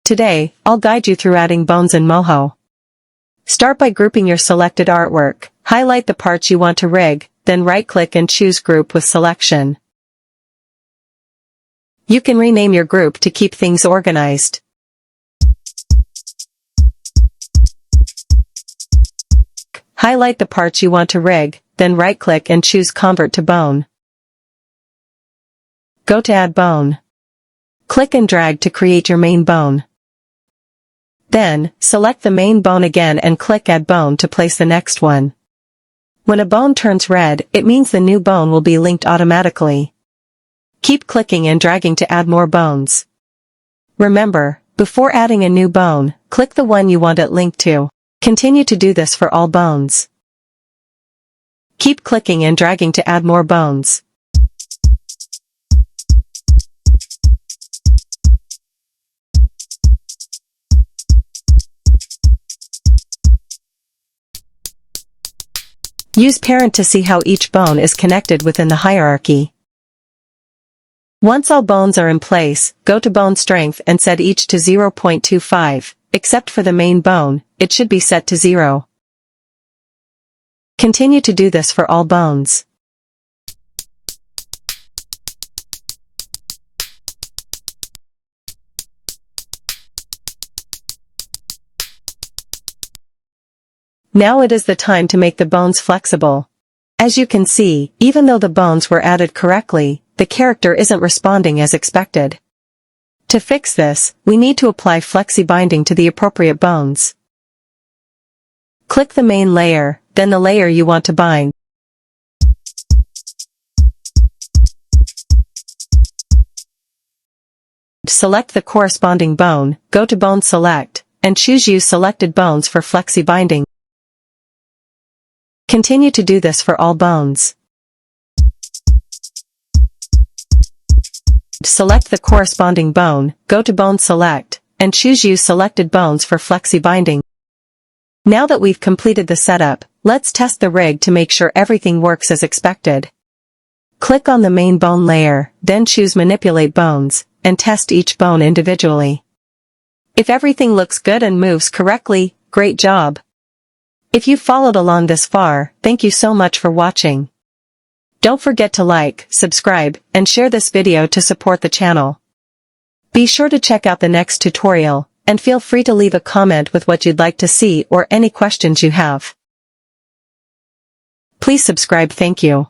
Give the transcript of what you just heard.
Today, I'll guide you through adding bones in Moho. Start by grouping your selected artwork. Highlight the parts you want to rig, then right-click and choose Group with Selection. You can rename your group to keep things organized. Highlight the parts you want to rig, then right-click and choose Convert to Bone. Go to Add Bone. Click and drag to create your main bone. Then, select the main bone again and click Add Bone to place the next one. When a bone turns red, it means the new bone will be linked automatically. Keep clicking and dragging to add more bones. Remember, before adding a new bone, click the one you want it linked to. Continue to do this for all bones. Keep clicking and dragging to add more bones. Use Parent to see how each bone is connected within the hierarchy. Once all bones are in place, go to Bone Strength and set each to 0.25, except for the main bone, it should be set to 0. Continue to do this for all bones. Now it is the time to make the bones flexible. As you can see, even though the bones were added correctly, the character isn't responding as expected. To fix this, we need to apply flexi binding to the appropriate bones. Click the main layer, then the layer you want to bind. Select the corresponding bone, go to Bone Select, and choose Use Selected Bones for flexi binding. Continue to do this for all bones. Select the corresponding bone, go to Bone Select, and choose Use Selected Bones for flexi binding. Now that we've completed the setup, let's test the rig to make sure everything works as expected. Click on the main bone layer, then choose Manipulate Bones, and test each bone individually. If everything looks good and moves correctly, great job! If you followed along this far, thank you so much for watching. Don't forget to like, subscribe, and share this video to support the channel. Be sure to check out the next tutorial, and feel free to leave a comment with what you'd like to see or any questions you have. Please subscribe. Thank you.